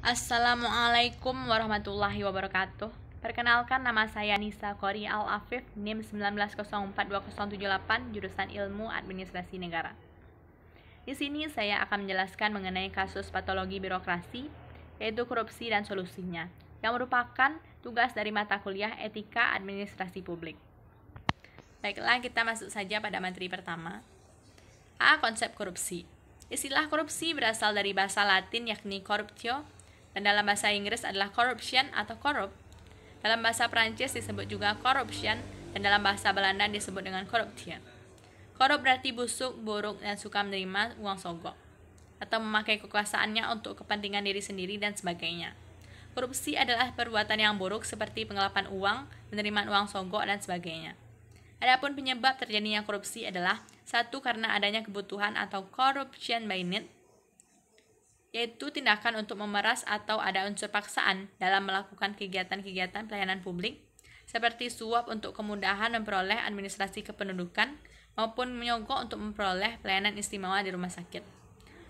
Assalamualaikum warahmatullahi wabarakatuh. Perkenalkan, nama saya Nisa Kori Al-Afif, NIM 19042078, jurusan Ilmu Administrasi Negara. Di sini saya akan menjelaskan mengenai kasus patologi birokrasi, yaitu korupsi dan solusinya, yang merupakan tugas dari mata kuliah Etika Administrasi Publik. Baiklah, kita masuk saja pada materi pertama. A. Konsep korupsi. Istilah korupsi berasal dari bahasa Latin yakni corruptio, dan dalam bahasa Inggris adalah corruption atau corrupt. Dalam bahasa Prancis disebut juga corruption, dan dalam bahasa Belanda disebut dengan corruption. Korup berarti busuk, buruk, dan suka menerima uang sogok, atau memakai kekuasaannya untuk kepentingan diri sendiri dan sebagainya. Korupsi adalah perbuatan yang buruk seperti penggelapan uang, penerimaan uang sogok, dan sebagainya. Adapun penyebab terjadinya korupsi adalah satu, karena adanya kebutuhan atau corruption by need, yaitu tindakan untuk memeras atau ada unsur paksaan dalam melakukan kegiatan-kegiatan pelayanan publik, seperti suap untuk kemudahan memperoleh administrasi kependudukan, maupun menyogok untuk memperoleh pelayanan istimewa di rumah sakit.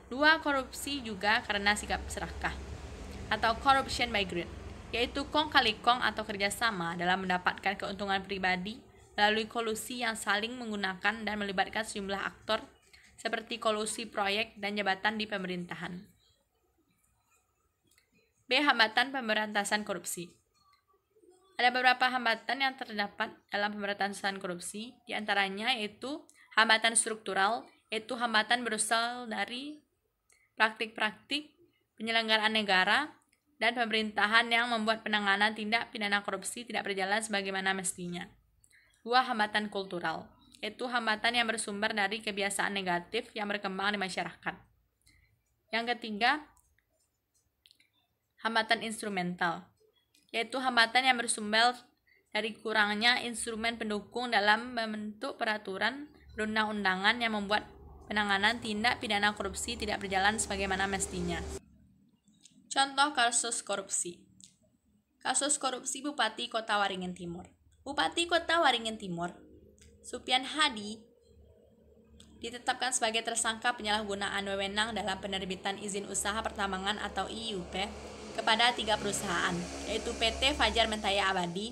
Dua, korupsi juga karena sikap serakah, atau corruption by greed, yaitu kong kali kong atau kerjasama dalam mendapatkan keuntungan pribadi melalui kolusi yang saling menggunakan dan melibatkan sejumlah aktor, seperti kolusi proyek dan jabatan di pemerintahan. B. Hambatan pemberantasan korupsi. Ada beberapa hambatan yang terdapat dalam pemberantasan korupsi, diantaranya yaitu hambatan struktural, yaitu hambatan berasal dari praktik-praktik penyelenggaraan negara dan pemerintahan yang membuat penanganan tindak pidana korupsi tidak berjalan sebagaimana mestinya. Dua, hambatan kultural, yaitu hambatan yang bersumber dari kebiasaan negatif yang berkembang di masyarakat. Yang ketiga, hambatan instrumental, yaitu hambatan yang bersumber dari kurangnya instrumen pendukung dalam membentuk peraturan perundang-undangan yang membuat penanganan tindak pidana korupsi tidak berjalan sebagaimana mestinya. Contoh kasus korupsi. Kasus korupsi Bupati Kota Waringin Timur. Bupati Kota Waringin Timur, Supian Hadi, ditetapkan sebagai tersangka penyalahgunaan wewenang dalam penerbitan izin usaha pertambangan atau IUP kepada 3 perusahaan, yaitu PT Fajar Mentaya Abadi,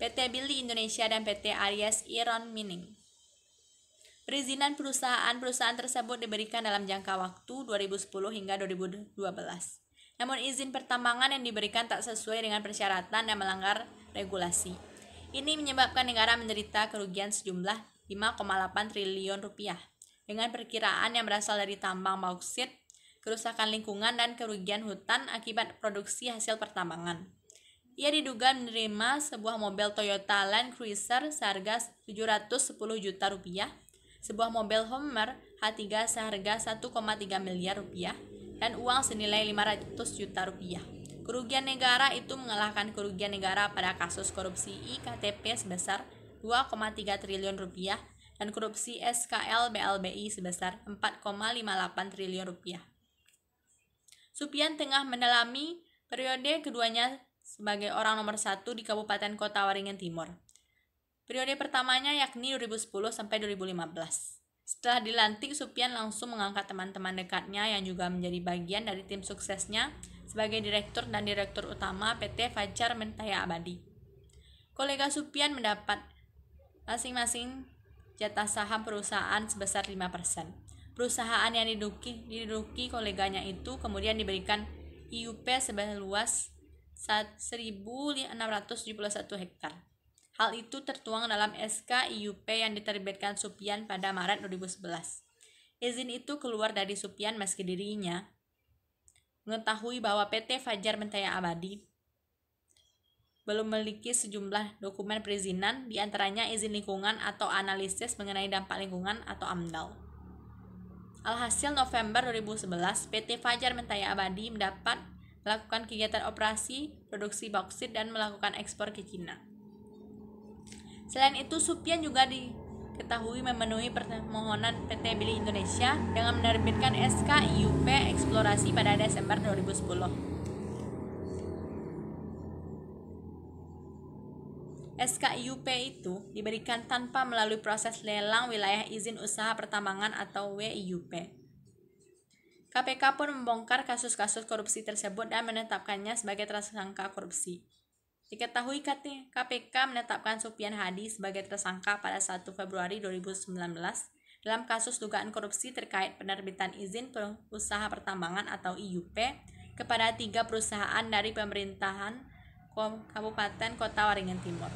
PT Billy Indonesia, dan PT Aries Iron Mining. Perizinan perusahaan-perusahaan tersebut diberikan dalam jangka waktu 2010 hingga 2012. Namun izin pertambangan yang diberikan tak sesuai dengan persyaratan dan melanggar regulasi. Ini menyebabkan negara menderita kerugian sejumlah 5,8 triliun rupiah, dengan perkiraan yang berasal dari tambang bauksit, kerusakan lingkungan, dan kerugian hutan akibat produksi hasil pertambangan. Ia diduga menerima sebuah mobil Toyota Land Cruiser seharga 710 juta rupiah, sebuah mobil Hummer H3 seharga 1,3 miliar rupiah, dan uang senilai 500 juta rupiah. Kerugian negara itu mengalahkan kerugian negara pada kasus korupsi IKTP sebesar 2,3 triliun rupiah dan korupsi SKL BLBI sebesar 4,58 triliun rupiah. Supian tengah mendalami periode keduanya sebagai orang nomor 1 di Kabupaten Kota Waringin Timur. Periode pertamanya yakni 2010 sampai 2015. Setelah dilantik, Supian langsung mengangkat teman-teman dekatnya yang juga menjadi bagian dari tim suksesnya sebagai direktur dan direktur utama PT Fajar Mentaya Abadi. Kolega Supian mendapat masing-masing jatah saham perusahaan sebesar 5%. Perusahaan yang diduduki koleganya itu kemudian diberikan IUP seluas 1.671 hektar. Hal itu tertuang dalam SK IUP yang diterbitkan Supian pada Maret 2011. Izin itu keluar dari Supian meski dirinya mengetahui bahwa PT Fajar Mentaya Abadi belum memiliki sejumlah dokumen perizinan, diantaranya izin lingkungan atau analisis mengenai dampak lingkungan atau AMDAL. Alhasil November 2011, PT Fajar Mentaya Abadi mendapat melakukan kegiatan operasi produksi bauksit dan melakukan ekspor ke Cina. Selain itu, Supian juga diketahui memenuhi permohonan PT Billy Indonesia dengan menerbitkan SK IUP eksplorasi pada Desember 2010. SK IUP itu diberikan tanpa melalui proses lelang wilayah izin usaha pertambangan atau WIUP. KPK pun membongkar kasus-kasus korupsi tersebut dan menetapkannya sebagai tersangka korupsi. Diketahui KPK menetapkan Supian Hadi sebagai tersangka pada 1 Februari 2019 dalam kasus dugaan korupsi terkait penerbitan izin usaha pertambangan atau IUP kepada 3 perusahaan dari pemerintahan Kabupaten Kota Waringin Timur.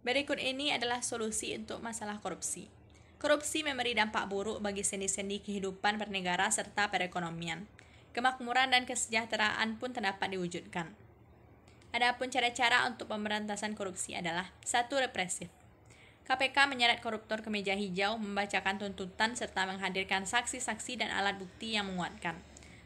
Berikut ini adalah solusi untuk masalah korupsi. Korupsi memberi dampak buruk bagi sendi-sendi kehidupan bernegara serta perekonomian. Kemakmuran dan kesejahteraan pun dapat diwujudkan. Adapun cara-cara untuk pemberantasan korupsi adalah 1. Represif. KPK menyeret koruptor ke meja hijau, membacakan tuntutan serta menghadirkan saksi-saksi dan alat bukti yang menguatkan.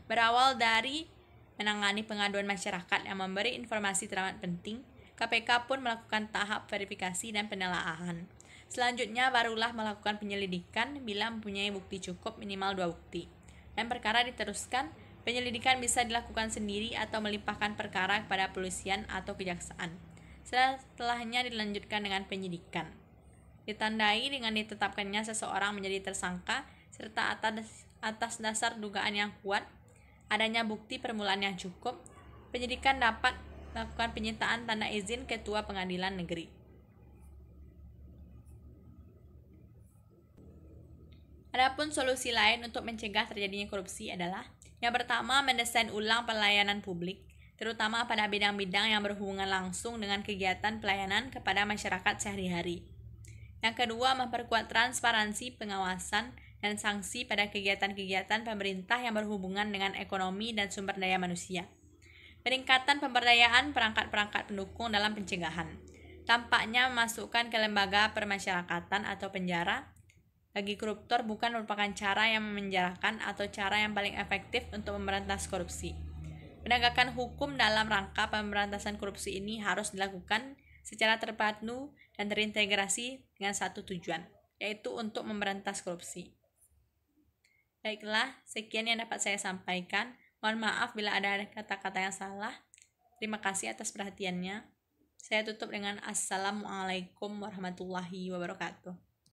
Berawal dari menangani pengaduan masyarakat yang memberi informasi teramat penting, KPK pun melakukan tahap verifikasi dan penelaahan. Selanjutnya barulah melakukan penyelidikan bila mempunyai bukti cukup minimal 2 bukti. Dan perkara diteruskan, penyelidikan bisa dilakukan sendiri atau melimpahkan perkara kepada polisian atau kejaksaan. Setelahnya dilanjutkan dengan penyidikan. Ditandai dengan ditetapkannya seseorang menjadi tersangka serta atas dasar dugaan yang kuat, adanya bukti permulaan yang cukup, penyidikan dapat melakukan penyitaan tanda izin Ketua Pengadilan Negeri. Adapun solusi lain untuk mencegah terjadinya korupsi adalah yang pertama, mendesain ulang pelayanan publik, terutama pada bidang-bidang yang berhubungan langsung dengan kegiatan pelayanan kepada masyarakat sehari-hari. Yang kedua, memperkuat transparansi, pengawasan, dan sanksi pada kegiatan-kegiatan pemerintah yang berhubungan dengan ekonomi dan sumber daya manusia. Peningkatan pemberdayaan perangkat-perangkat pendukung dalam pencegahan. Tampaknya memasukkan ke lembaga permasyarakatan atau penjara bagi koruptor bukan merupakan cara yang memenjarakan atau cara yang paling efektif untuk memberantas korupsi. Penegakan hukum dalam rangka pemberantasan korupsi ini harus dilakukan secara terpadu dan terintegrasi dengan satu tujuan, yaitu untuk memberantas korupsi. Baiklah, sekian yang dapat saya sampaikan. Mohon maaf bila ada kata-kata yang salah. Terima kasih atas perhatiannya. Saya tutup dengan Assalamualaikum warahmatullahi wabarakatuh.